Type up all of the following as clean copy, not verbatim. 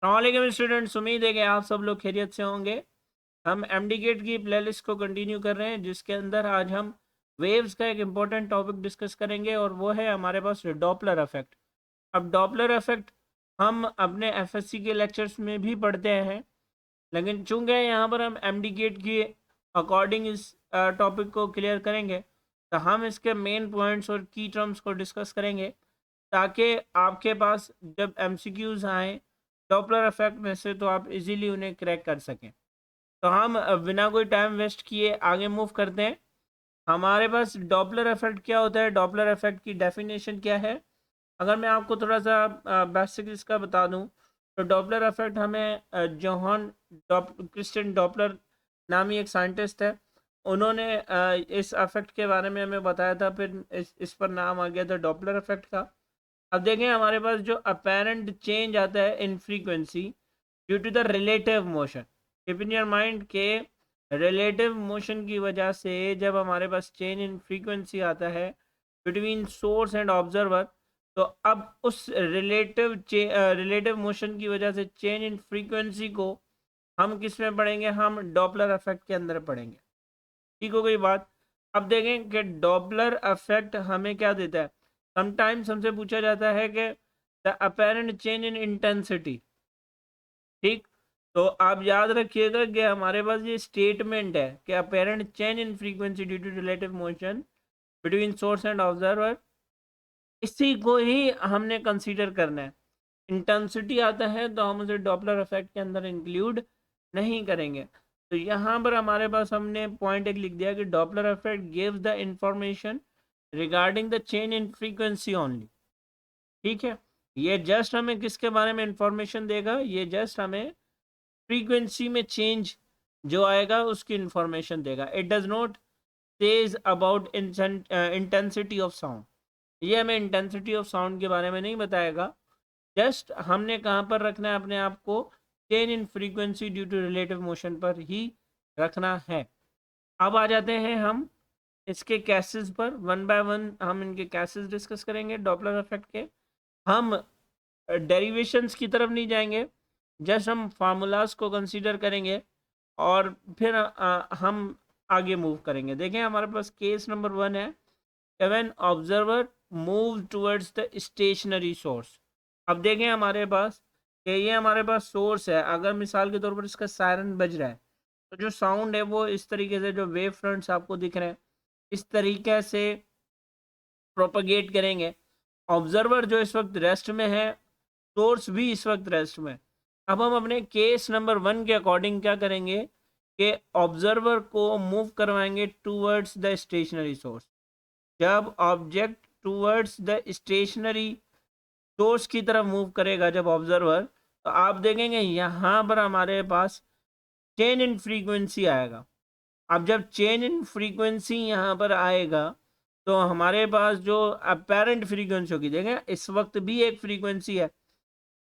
अस्सलामुअलैकुम स्टूडेंट्स, उम्मीद है कि आप सब लोग खैरियत से होंगे। हम एमडीकेट की प्लेलिस्ट को कंटिन्यू कर रहे हैं, जिसके अंदर आज हम वेव्स का एक इम्पोर्टेंट टॉपिक डिस्कस करेंगे और वो है हमारे पास डॉपलर इफेक्ट। अब डॉपलर इफेक्ट हम अपने एफएससी के लेक्चर्स में भी पढ़ते हैं, लेकिन चूंकि यहाँ पर हम एमडीकेट की अकॉर्डिंग इस टॉपिक को क्लियर करेंगे, तो हम इसके मेन पॉइंट्स और की टर्म्स को डिस्कस करेंगे, ताकि आपके पास जब एमसीक्यूज आए डॉपलर इफेक्ट में से, तो आप इजीली उन्हें क्रैक कर सकें। तो हम बिना कोई टाइम वेस्ट किए आगे मूव करते हैं। हमारे पास डॉपलर इफेक्ट क्या होता है, डॉपलर इफेक्ट की डेफिनेशन क्या है। अगर मैं आपको थोड़ा सा बेसिक इसका बता दूं, तो डॉपलर इफेक्ट हमें जोहान क्रिस्टियन डॉपलर नामी एक साइंटिस्ट है, उन्होंने इस इफेक्ट के बारे में हमें बताया था, फिर इस पर नाम आ गया था डॉपलर इफेक्ट का। अब देखें, हमारे पास जो अपेरेंट चेंज आता है in frequency due to the relative motion, keep in your mind के रिलेटिव मोशन की वजह से जब हमारे पास चेंज इन फ्रीक्वेंसी आता है बिटवीन सोर्स एंड ऑब्जर्वर, तो अब उस रिलेटिव मोशन की वजह से चेंज इन फ्रीक्वेंसी को हम किस में पढ़ेंगे, हम डॉपलर इफेक्ट के अंदर पढ़ेंगे। ठीक हो गई बात। अब देखें कि डॉपलर इफेक्ट हमें क्या देता है। समटाइम्स हमसे पूछा जाता है कि the apparent change in intensity. ठीक, तो आप याद रखिएगा कि हमारे पास ये स्टेटमेंट है कि apparent change in frequency due to relative motion between source and observer, इसी को ही हमने कंसीडर करना है। इंटेंसिटी आता है तो हम उसे डॉपलर इफेक्ट के अंदर इंक्लूड नहीं करेंगे। तो यहाँ पर हमारे पास हमने पॉइंट एक लिख दिया कि Doppler effect gives the information regarding the change in frequency only. ठीक है, ये जस्ट हमें किसके बारे में इंफॉर्मेशन देगा, ये जस्ट हमें फ्रीक्वेंसी में चेंज जो आएगा उसकी इंफॉर्मेशन देगा। It does not says about intensity of sound, ये हमें इंटेंसिटी ऑफ साउंड के बारे में नहीं बताएगा। जस्ट हमने कहाँ पर रखना है अपने आप को, change in frequency due to relative motion पर ही रखना है। अब आ जाते हैं हम इसके केसेस पर, वन बाय वन हम इनके केसेस डिस्कस करेंगे डॉपलर इफेक्ट के। हम डेरिवेशंस की तरफ नहीं जाएंगे, जस्ट हम फार्मूलाज को कंसीडर करेंगे और फिर हम आगे मूव करेंगे। देखें, हमारे पास केस नंबर 1 है, when observer move towards the stationary source. अब देखें हमारे पास कि ये हमारे पास सोर्स है, अगर मिसाल के तौर पर इसका सायरन बज रहा है, तो जो साउंड है वो इस तरीके से, जो वेव फ्रंट्स आपको दिख रहे हैं इस तरीके से प्रोपगेट करेंगे। ऑब्जर्वर जो इस वक्त रेस्ट में है, सोर्स भी इस वक्त रेस्ट में। अब हम अपने केस नंबर 1 के अकॉर्डिंग क्या करेंगे कि ऑब्जर्वर को मूव करवाएंगे टूवर्ड्स द स्टेशनरी सोर्स। जब object towards the stationary source की तरफ मूव करेगा जब ऑब्जर्वर, तो आप देखेंगे यहाँ पर हमारे पास चेंज इन फ्रीक्वेंसी आएगा। अब जब चेंज इन फ्रीक्वेंसी यहाँ पर आएगा, तो हमारे पास जो अपेरेंट फ्रीक्वेंसी होगी, देखें इस वक्त भी एक फ्रीक्वेंसी है,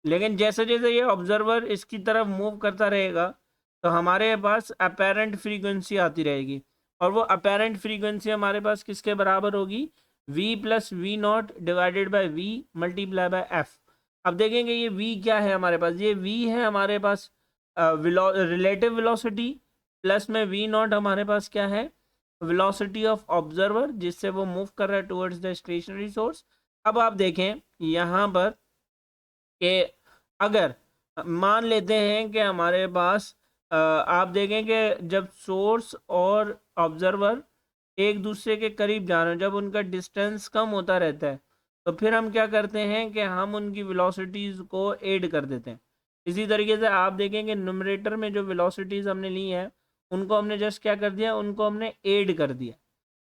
लेकिन जैसे जैसे ये ऑब्जर्वर इसकी तरफ मूव करता रहेगा, तो हमारे पास अपेरेंट फ्रीक्वेंसी आती रहेगी, और वो अपेरेंट फ्रीक्वेंसी हमारे पास किसके बराबर होगी, v plus v not divided by v multiply by f. अब देखेंगे ये v क्या है हमारे पास, ये v है हमारे पास रिलेटिव वेलोसिटी, प्लस में वी नॉट हमारे पास क्या है, वेलोसिटी ऑफ ऑब्जर्वर जिससे वो मूव कर रहा है टुवर्ड्स द स्टेशनरी सोर्स। अब आप देखें यहाँ पर कि अगर मान लेते हैं कि हमारे पास आप देखें कि जब सोर्स और ऑब्जर्वर एक दूसरे के करीब जा रहे हैं, जब उनका डिस्टेंस कम होता रहता है, तो फिर हम क्या करते हैं कि हम उनकी वेलोसिटीज़ को ऐड कर देते हैं। इसी तरीके से आप देखेंगे न्यूमरेटर में जो वेलोसिटीज़ हमने ली हैं, उनको हमने जस्ट क्या कर दिया, उनको हमने ऐड कर दिया।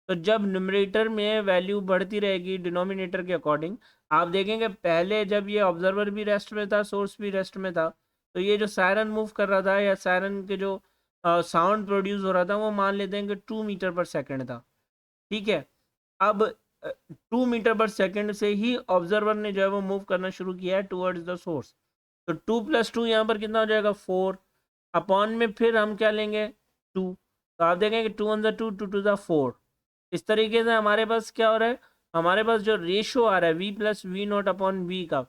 तो जब न्यूमरेटर में वैल्यू बढ़ती रहेगी डिनोमिनेटर के अकॉर्डिंग, आप देखेंगे पहले जब ये ऑब्जर्वर भी रेस्ट में था, सोर्स भी रेस्ट में था, तो ये जो सायरन मूव कर रहा था या सायरन के जो साउंड प्रोड्यूस हो रहा था, वो मान लेते हैं कि 2 मीटर पर सेकंड था। ठीक है, अब 2 मीटर पर सेकंड से ही ऑब्जर्वर ने जो है वो मूव करना शुरू किया है टुवर्ड्स द सोर्स। तो 2 + 2 यहाँ पर कितना हो जाएगा, 4 अपॉन में फिर हम क्या लेंगे, 2। तो आप देखेंगे 2 × 2 2 × 4। इस तरीके से हमारे पास क्या हो रहा है, हमारे पास जो रेशो आ रहा है v plus v not upon v का,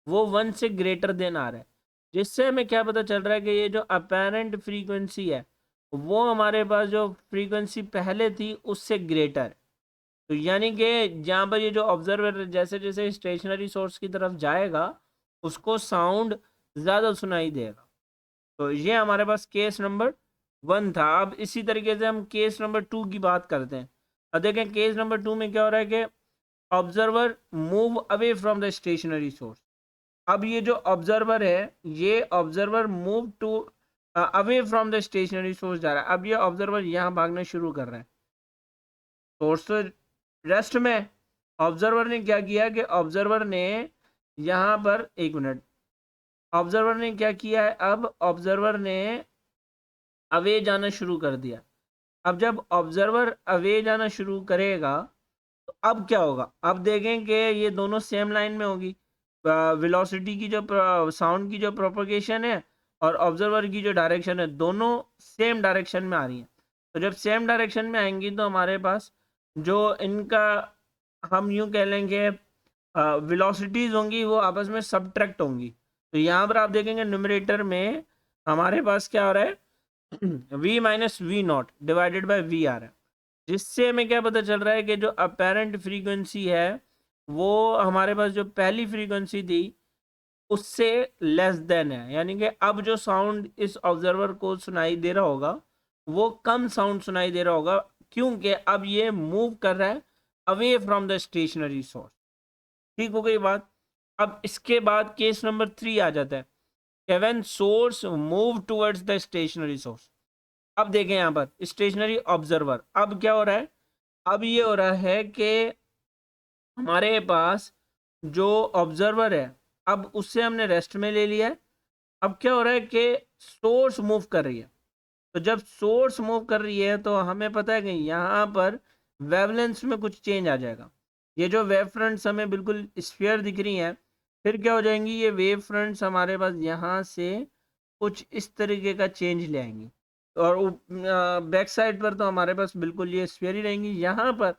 वो 1 से ग्रेटर देन आ रहा है। जिससे हमें क्या पता चल रहा है कि ये जो अपेरेंट फ्रीक्वेंसी है वो हमारे पास जो फ्रीक्वेंसी पहले थी उससे ग्रेटर है। तो यानी कि जहाँ पर ये जो ऑब्जर्वर जैसे जैसे स्टेशनरी सोर्स की तरफ जाएगा उसको साउंड ज़्यादा सुनाई देगा। तो ये हमारे पास केस नंबर 1 था। अब इसी तरीके से हम केस नंबर 2 की बात करते हैं। अब देखें केस नंबर 2 में क्या हो रहा है कि observer move away from the stationary source. अब ये जो ऑब्जर्वर है ये observer move to away from the stationary source जा रहा है। अब ये ऑब्जर्वर यहाँ भागना शुरू कर रहा है, सोर्स तो रेस्ट में। ऑब्जर्वर ने क्या किया कि ऑब्जर्वर ने यहाँ पर, एक मिनट, ऑब्जर्वर ने क्या किया है, अब ऑब्जर्वर ने अवे जाना शुरू कर दिया। अब जब ऑब्जर्वर अवे जाना शुरू करेगा तो अब क्या होगा, अब देखें कि ये दोनों सेम लाइन में होगी। वेलोसिटी की जो साउंड की जो प्रोपगेशन है और ऑब्जर्वर की जो डायरेक्शन है दोनों सेम डायरेक्शन में आ रही हैं। तो जब सेम डायरेक्शन में आएंगी तो हमारे पास जो इनका, हम यूं कह लेंगे, वेलोसिटीज होंगी वो आपस में सब्ट्रैक्ट होंगी। तो यहाँ पर आप देखेंगे न्यूमरेटर में हमारे पास क्या हो रहा है v minus v not divided by v आ रहा है। जिससे हमें क्या पता चल रहा है कि जो अपेरेंट फ्रीक्वेंसी है वो हमारे पास जो पहली फ्रीक्वेंसी थी उससे लेस देन है। यानी कि अब जो साउंड इस ऑब्जर्वर को सुनाई दे रहा होगा वो कम साउंड सुनाई दे रहा होगा, क्योंकि अब ये मूव कर रहा है away from the stationary source. ठीक हो गई बात। अब इसके बाद केस नंबर 3 आ जाता है, when source move towards the stationary source. अब देखें यहाँ पर स्टेशनरी ऑब्जर्वर, अब क्या हो रहा है, अब ये हो रहा है कि हमारे पास जो ऑब्जर्वर है अब उससे हमने रेस्ट में ले लिया है। अब क्या हो रहा है कि सोर्स मूव कर रही है। तो जब सोर्स मूव कर रही है तो हमें पता है कि यहाँ पर वेवलेंथ में कुछ चेंज आ जाएगा। ये जो वेव फ्रंट्स हमें बिल्कुल स्फीयर दिख रही हैं, फिर क्या हो जाएंगी, ये वेव फ्रंट्स हमारे पास यहाँ से कुछ इस तरीके का चेंज ले आएंगी। और बैक साइड पर तो हमारे पास बिल्कुल ये स्फीयर ही रहेंगी। यहाँ पर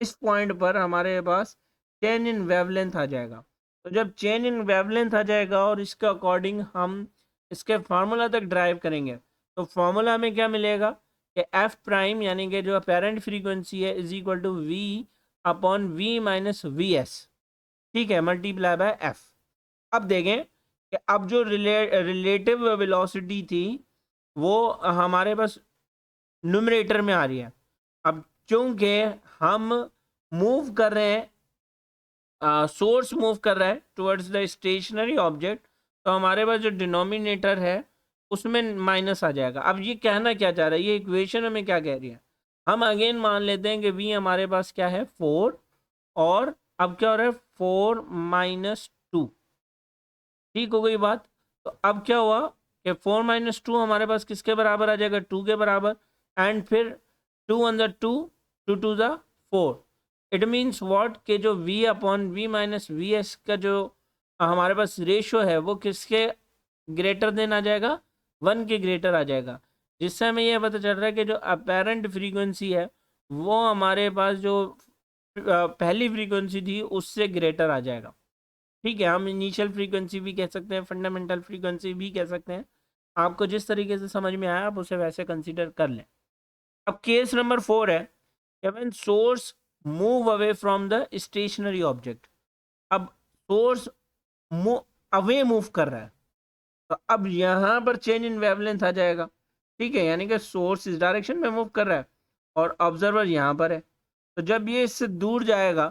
इस पॉइंट पर हमारे पास चेंज इन वेवलेंथ आ जाएगा। तो जब चेंज इन वेवलेंथ आ जाएगा और इसके अकॉर्डिंग हम इसके फार्मूला तक ड्राइव करेंगे तो फार्मूला में क्या मिलेगा कि एफ प्राइम यानी कि जो अपेरेंट फ्रीक्वेंसी है is equal to v upon v minus v s, ठीक है, मल्टीप्लाई बाय एफ। अब देखें कि अब जो रिलेटिव वेलोसिटी थी वो हमारे पास न्यूमरेटर में आ रही है। अब चूंकि हम मूव कर रहे हैं, सोर्स मूव कर रहा है टुवर्ड्स द स्टेशनरी ऑब्जेक्ट, तो हमारे पास जो डिनोमिनेटर है उसमें माइनस आ जाएगा। अब ये कहना क्या चाह रहा है, ये इक्वेशन हमें क्या कह रही है, हम अगेन मान लेते हैं कि v हमारे पास क्या है 4, और अब क्या हो रहा है 4 माइनस 2। ठीक हो गई बात। तो अब क्या हुआ कि 4 माइनस 2 हमारे पास किसके बराबर आ जाएगा, 2 के बराबर। एंड फिर 2 वन ज़ा 2, 2 टू ज़ा 4। इट मीन्स व्हाट के जो v upon v minus v s का जो हमारे पास रेशो है वो किसके ग्रेटर देन आ जाएगा, 1 के ग्रेटर आ जाएगा। जिससे हमें यह पता चल रहा है कि जो अपेरेंट फ्रीक्वेंसी है वो हमारे पास जो पहली फ्रीक्वेंसी थी उससे ग्रेटर आ जाएगा। ठीक है, हम इनिशियल फ्रीक्वेंसी भी कह सकते हैं, फंडामेंटल फ्रीक्वेंसी भी कह सकते हैं। आपको जिस तरीके से समझ में आया आप उसे वैसे कंसीडर कर लें। अब केस नंबर 4 है, when source move away from the stationary object. अब सोर्स अवे मूव कर रहा है तो अब यहाँ पर चेंज इन वेवलेंथ आ जाएगा। ठीक है, यानी कि सोर्स इस डायरेक्शन में मूव कर रहा है और ऑब्जर्वर यहाँ पर है। तो जब ये इससे दूर जाएगा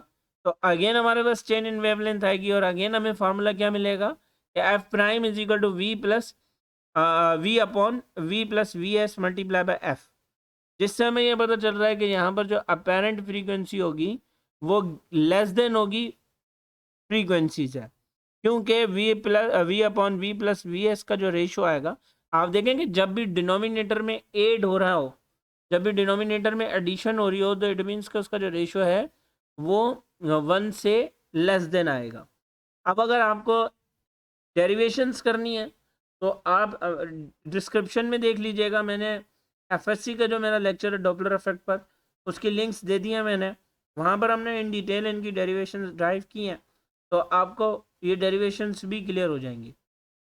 तो अगेन हमारे पास चेंज इन वेवलेंथ आएगी और अगेन हमें फार्मूला क्या मिलेगा कि f prime is equal to v plus v upon v plus v s multiply by f. जिससे हमें यह पता चल रहा है कि यहाँ पर जो अपेरेंट फ्रीक्वेंसी होगी वो लेस देन होगी फ्रीक्वेंसी से, क्योंकि v plus v upon v plus v s का जो रेशो आएगा, आप देखेंगे जब भी डिनोमिनेटर में एड हो रहा हो, जब भी डिनोमिनेटर में एडिशन हो रही हो तो इट मीन्स का उसका जो रेशो है वो 1 से लेस देन आएगा। अब अगर आपको डेरिवेशंस करनी है तो आप डिस्क्रिप्शन में देख लीजिएगा, मैंने एफएससी का जो मेरा लेक्चर है डॉपलर इफेक्ट पर उसकी लिंक्स दे दी हैं मैंने, वहाँ पर हमने इन डिटेल इनकी डेरिवेशंस ड्राइव की हैं, तो आपको ये डेरिवेशंस भी क्लियर हो जाएंगी।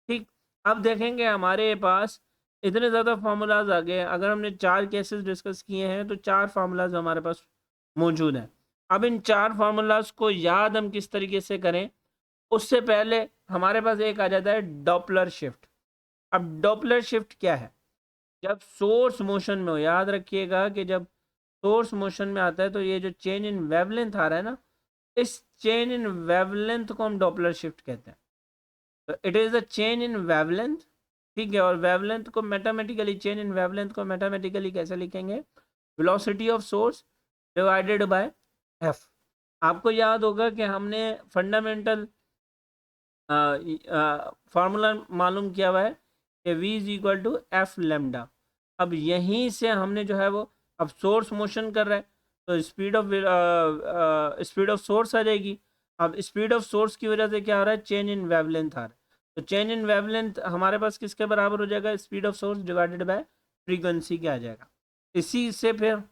ठीक, अब देखेंगे हमारे पास इतने ज़्यादा फार्मूलाज आ गए। अगर हमने 4 केसेस डिस्कस किए हैं तो 4 फार्मूलाज हमारे पास मौजूद हैं। अब इन 4 फार्मूलाज को याद हम किस तरीके से करें, उससे पहले हमारे पास एक आ जाता है डॉपलर शिफ्ट। अब डॉपलर शिफ्ट क्या है? जब सोर्स मोशन में हो, याद रखिएगा कि जब सोर्स मोशन में आता है तो ये जो चेंज इन वेवलेंथ आ रहा है ना, इस चेंज इन वेवलेंथ को हम डॉपलर शिफ्ट कहते हैं। तो it is the change in wavelength, ठीक है। और वेवलेंथ को मैथमेटिकली, चेंज इन वेवलेंथ को मैथमेटिकली कैसे लिखेंगे? Velocity of source divided by F. आपको याद होगा कि हमने फंडामेंटल फार्मूला मालूम किया हुआ है कि v is equal to f lambda. अब यहीं से हमने जो है वो, अब सोर्स मोशन कर रहा है तो स्पीड ऑफ सोर्स आ जाएगी। अब स्पीड ऑफ सोर्स की वजह से क्या हो रहा है? चेंज इन वेवलेंथ आ रहा है। तो चेंज इन वेवलेंथ हमारे पास किसके बराबर हो जाएगा? Speed of source divided by frequency के आ जाएगा। इसी से फिर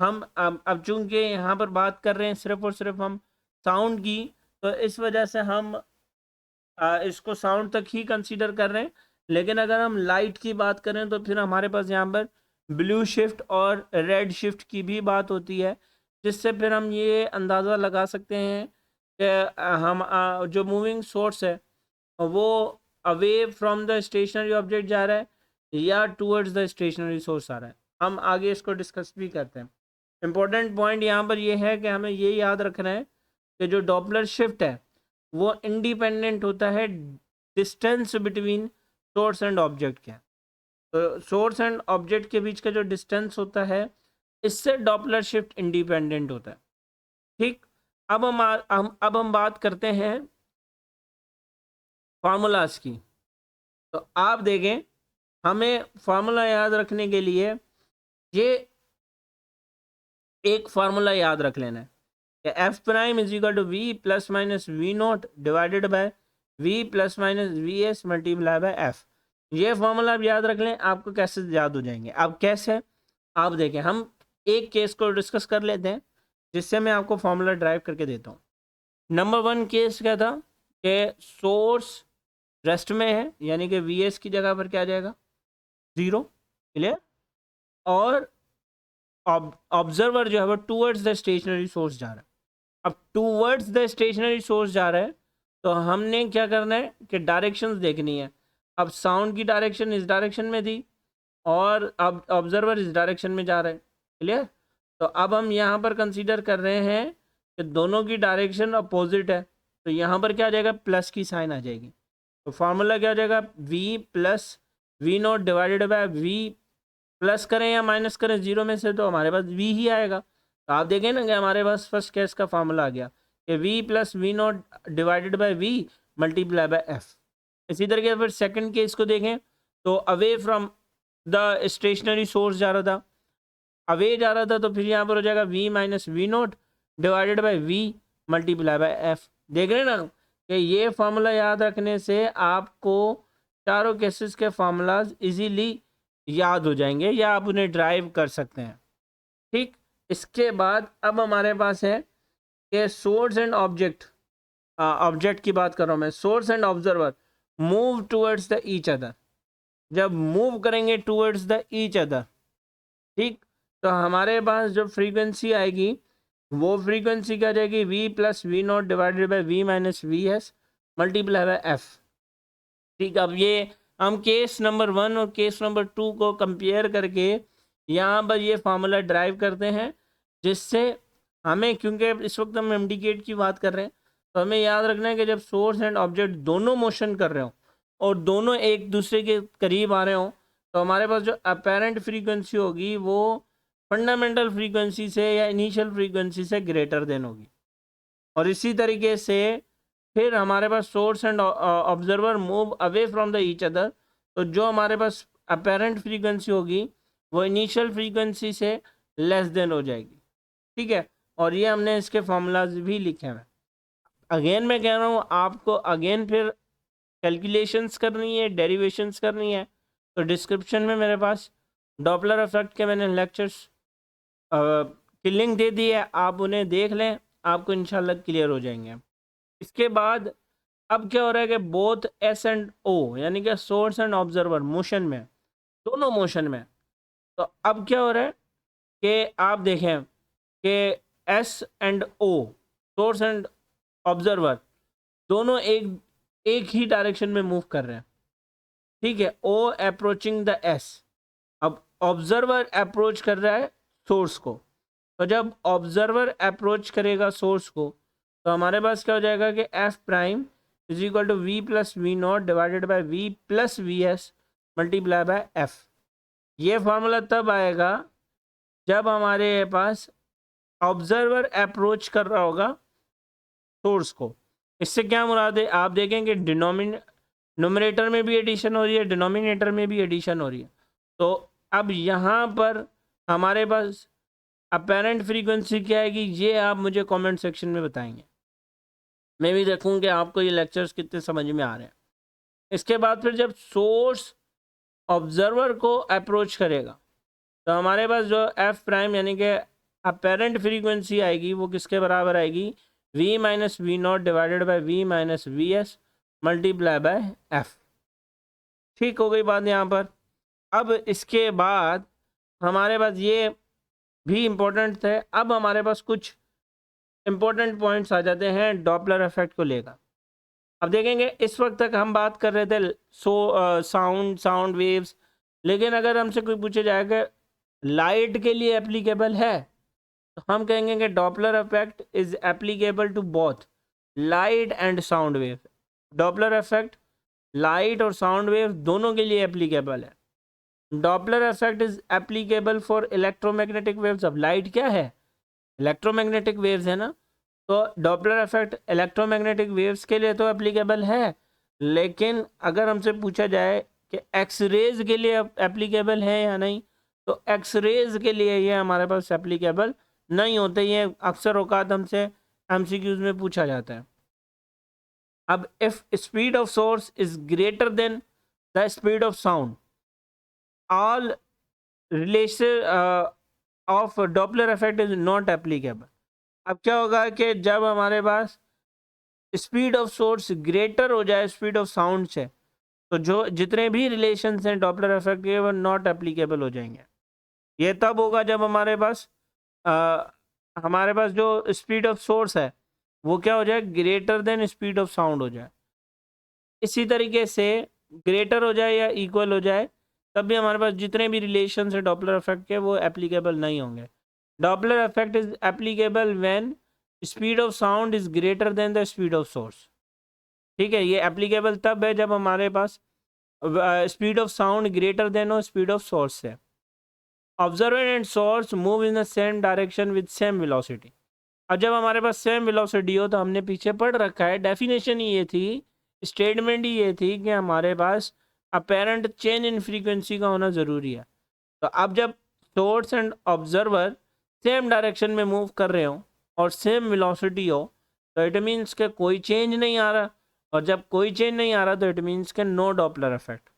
हम अब चूंकि यहाँ पर बात कर रहे हैं सिर्फ और सिर्फ हम साउंड की, तो इस वजह से हम इसको साउंड तक ही कंसीडर कर रहे हैं। लेकिन अगर हम लाइट की बात करें तो फिर हमारे पास यहाँ पर ब्लू शिफ्ट और रेड शिफ्ट की भी बात होती है, जिससे फिर हम ये अंदाज़ा लगा सकते हैं कि हम जो मूविंग सोर्स है वो away from the stationary object जा रहा है या टूवर्ड्स द स्टेशनरी सोर्स आ रहा है। हम आगे इसको डिस्कस भी करते हैं। इम्पोर्टेंट पॉइंट यहाँ पर ये है कि हमें ये याद रखना है कि जो डॉपलर शिफ्ट है वो इंडिपेंडेंट होता है distance between source and object के। तो सोर्स एंड ऑब्जेक्ट के बीच का जो डिस्टेंस होता है, इससे डॉपलर शिफ्ट इंडिपेंडेंट होता है, ठीक। अब हम बात करते हैं फार्मूलाज की। तो आप देखें, हमें फार्मूला याद रखने के लिए ये एक फार्मूला याद रख लेना है कि f prime is equal to v plus minus v not divided by v plus minus v s multiply by f. ये फार्मूला आप याद रख लें, आपको कैसे याद हो जाएंगे। अब कैसे? आप देखें, हम एक केस को डिस्कस कर लेते हैं जिससे मैं आपको फार्मूला ड्राइव करके देता हूँ। नंबर 1 केस क्या था कि सोर्स रेस्ट में है, यानी कि वी एस की जगह पर क्या आ जाएगा? 0, क्लियर। और ऑब्जर्वर जो है वो टूवर्ड्स द स्टेशनरी सोर्स जा रहा है। अब टूवर्ड्स द स्टेशनरी सोर्स जा रहा है तो हमने क्या करना है कि डायरेक्शंस देखनी है। अब साउंड की डायरेक्शन इस डायरेक्शन में थी और अब ऑब्जर्वर इस डायरेक्शन में जा रहा है, क्लियर। तो अब हम यहाँ पर कंसीडर कर रहे हैं कि दोनों की डायरेक्शन अपोजिट है, तो यहाँ पर क्या आ जाएगा? प्लस की साइन आ जाएगी। तो फार्मूला क्या हो जाएगा? v plus v not divided by v, plus करें या माइनस करें 0 में से तो हमारे पास v ही आएगा। तो आप देखें ना कि हमारे पास फर्स्ट केस का फार्मूला आ गया कि v plus v not divided by v multiply by f। इसी तरीके फिर सेकंड केस को देखें तो away from the stationary source जा रहा था, अवे जा रहा था, तो फिर यहाँ पर हो जाएगा v minus v not divided by v multiply by f। देख रहे हैं ना कि ये फार्मूला याद रखने से आपको चारों केसेस के फार्मूलाज इजीली याद हो जाएंगे या आप उन्हें ड्राइव कर सकते हैं, ठीक। इसके बाद अब हमारे पास है कि सोर्स एंड ऑब्जेक्ट, ऑब्जेक्ट की बात कर रहा हूँ मैं, source and observer move towards the each other. जब मूव करेंगे टूवर्ड्स द ईच अदर, ठीक, तो हमारे पास जो फ्रीक्वेंसी आएगी वो फ्रीक्वेंसी क्या जाएगी? v plus v not divided by v minus v s multiply by f, ठीक। अब ये हम केस नंबर 1 और केस नंबर 2 को कंपेयर करके यहाँ पर ये फार्मूला ड्राइव करते हैं, जिससे हमें, क्योंकि इस वक्त हम इंडिकेट की बात कर रहे हैं, तो हमें याद रखना है कि जब सोर्स एंड ऑब्जेक्ट दोनों मोशन कर रहे हो और दोनों एक दूसरे के करीब आ रहे हो, तो हमारे पास जो अपेरेंट फ्रीक्वेंसी होगी वो फंडामेंटल फ्रीक्वेंसी से या इनिशियल फ्रीक्वेंसी से ग्रेटर देन होगी। और इसी तरीके से फिर हमारे पास source and observer move away from the each other, तो जो हमारे पास अपेरेंट फ्रीक्वेंसी होगी वो इनिशियल फ्रीक्वेंसी से लेस देन हो जाएगी, ठीक है। और ये हमने इसके फार्मूलाज भी लिखे हैं। अगेन मैं कह रहा हूँ आपको, अगेन फिर कैलकुलेशंस करनी है, डेरिवेशंस करनी है, तो डिस्क्रिप्शन में मेरे पास डॉपलर इफेक्ट के मैंने लेक्चर्स की लिंक दे दी है, आप उन्हें देख लें, आपको इंशाल्लाह क्लियर हो जाएंगे। इसके बाद अब क्या हो रहा है कि बोथ एस एंड ओ यानी कि सोर्स एंड ऑब्जर्वर मोशन में, दोनों मोशन में। तो अब क्या हो रहा है कि आप देखें कि s and o, source and observer, दोनों एक ही डायरेक्शन में मूव कर रहे हैं। ठीक है, ओ अप्रोचिंग द एस। अब ऑब्जर्वर अप्रोच कर रहा है सोर्स को, तो जब ऑब्जर्वर अप्रोच करेगा सोर्स को तो हमारे पास क्या हो जाएगा कि f prime is equal to v plus v not divided by v plus v s multiply by f. ये फॉर्मूला तब आएगा जब हमारे पास ऑब्जर्वर अप्रोच कर रहा होगा सोर्स को। इससे क्या मुराद है, आप देखेंगे नोमिनेटर में भी एडिशन हो रही है, डिनोमिनेटर में भी एडिशन हो रही है। तो अब यहाँ पर हमारे पास अपेरेंट फ्रीक्वेंसी क्या आएगी, ये आप मुझे कमेंट सेक्शन में बताएंगे। मैं भी देखूँ कि आपको ये लेक्चर्स कितने समझ में आ रहे हैं। इसके बाद फिर जब सोर्स ऑब्जर्वर को अप्रोच करेगा तो हमारे पास जो एफ प्राइम यानी कि अपेरेंट फ्रीक्वेंसी आएगी वो किसके बराबर आएगी, v minus v not divided by v minus v s multiply by f. ठीक हो गई बात यहाँ पर। अब इसके बाद हमारे पास ये भी इम्पोर्टेंट है, अब हमारे पास कुछ इम्पोर्टेंट पॉइंट्स आ जाते हैं डॉपलर इफेक्ट को लेकर। अब देखेंगे इस वक्त तक हम बात कर रहे थे साउंड वेव्स, लेकिन अगर हमसे कोई पूछे जाएगा लाइट के लिए एप्लीकेबल है तो हम कहेंगे कि Doppler effect is applicable to both light and sound wave. Doppler effect light और साउंड वेव दोनों के लिए एप्लीकेबल है। Doppler effect is applicable for electromagnetic waves. अब लाइट क्या है, इलेक्ट्रोमैग्नेटिक वेव्स है ना, तो डॉपलर इफेक्ट इलेक्ट्रोमैग्नेटिक वेव्स के लिए तो एप्लीकेबल है, लेकिन अगर हमसे पूछा जाए कि एक्स रेज के लिए एप्लीकेबल है या नहीं, तो एक्स रेज के लिए ये हमारे पास एप्लीकेबल नहीं होते। ये अक्सर औकात हमसे एमसीक्यूज में पूछा जाता है। अब if speed of source is greater than the speed of sound, all relation of Doppler effect is not applicable. अब क्या होगा कि जब हमारे पास स्पीड ऑफ सोर्स ग्रेटर हो जाए स्पीड ऑफ साउंड से, तो जो जितने भी रिलेशंस हैं डॉपलर इफेक्ट के वो नॉट एप्लीकेबल हो जाएंगे। ये तब होगा जब हमारे पास जो स्पीड ऑफ सोर्स है वो क्या हो जाए, greater than speed of sound हो जाए। इसी तरीके से ग्रेटर हो जाए या इक्वल हो जाए तब भी हमारे पास जितने भी रिलेशन है डॉपलर इफेक्ट के वो एप्लीकेबल नहीं होंगे। Doppler effect is applicable when speed of sound is greater than the speed of source. ठीक है, ये एप्लीकेबल तब है जब हमारे पास speed of sound greater than हो स्पीड ऑफ सोर्स है। Observer and source move in the same direction with same velocity. अब जब हमारे पास सेम वेलोसिटी हो तो हमने पीछे पढ़ रखा है, डेफिनेशन ही ये थी, स्टेटमेंट ही ये थी कि हमारे पास अपेरेंट चेंज इन फ्रीक्वेंसी का होना ज़रूरी है। तो अब जब source and observer same direction में मूव कर रहे हो और सेम वेलोसिटी हो तो इट मीन्स के कोई चेंज नहीं आ रहा, और जब कोई चेंज नहीं आ रहा तो इट मीन्स के नो डॉपलर इफेक्ट।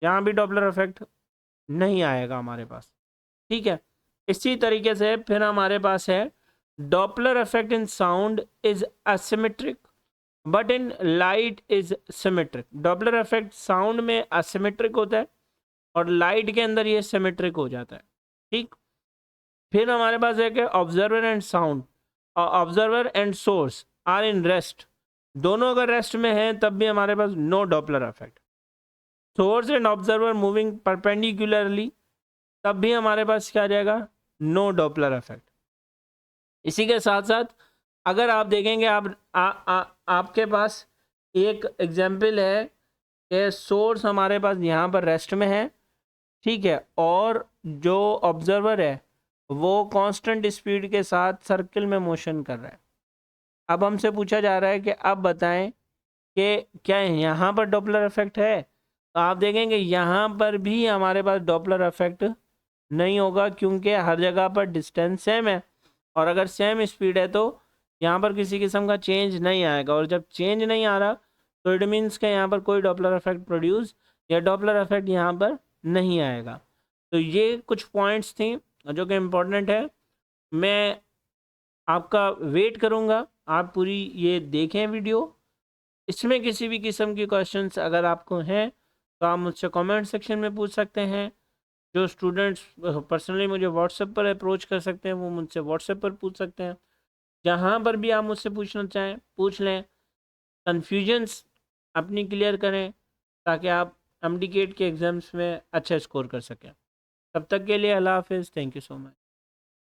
यहाँ भी डॉपलर इफेक्ट नहीं आएगा हमारे पास। ठीक है, इसी तरीके से फिर हमारे पास है Doppler effect in sound is asymmetric but in light is symmetric. Doppler effect sound में असिमेट्रिक होता है और लाइट के अंदर ये सिमेट्रिक हो जाता है। ठीक, फिर हमारे पास है कि observer and source are in rest. दोनों अगर रेस्ट में हैं तब भी हमारे पास no Doppler effect. Source and observer moving perpendicularly तब भी हमारे पास क्या आ जाएगा, नो डॉपलर इफेक्ट। इसी के साथ साथ अगर आप देखेंगे आपके पास एक एग्जाम्पल है कि सोर्स हमारे पास यहाँ पर रेस्ट में है, ठीक है, और जो ऑब्जर्वर है वो कांस्टेंट स्पीड के साथ सर्कल में मोशन कर रहा है। अब हमसे पूछा जा रहा है कि अब बताएं कि क्या यहाँ पर डॉपलर इफेक्ट है, तो आप देखेंगे यहाँ पर भी हमारे पास डॉपलर इफेक्ट नहीं होगा क्योंकि हर जगह पर डिस्टेंस सेम है, और अगर सेम स्पीड है तो यहाँ पर किसी किस्म का चेंज नहीं आएगा। और जब चेंज नहीं आ रहा तो इट मीन्स के यहाँ पर कोई डॉपलर इफेक्ट प्रोड्यूस या डॉपलर इफेक्ट यहाँ पर नहीं आएगा। तो ये कुछ पॉइंट्स थी जो कि इम्पोर्टेंट है। मैं आपका वेट करूँगा, आप पूरी ये देखें वीडियो इसमें किसी भी किस्म की क्वेश्चंस अगर आपको हैं तो आप मुझसे कमेंट सेक्शन में पूछ सकते हैं। जो स्टूडेंट्स पर्सनली मुझे व्हाट्सएप पर अप्रोच कर सकते हैं वो मुझसे व्हाट्सएप पर पूछ सकते हैं। जहाँ पर भी आप मुझसे पूछना चाहें पूछ लें, कन्फ्यूजन्स अपनी क्लियर करें ताकि आप एमडी गेट के एग्ज़ाम्स में अच्छा स्कोर कर सकें। तब तक के लिए अल्लाह हाफिज़, थैंक यू सो मच।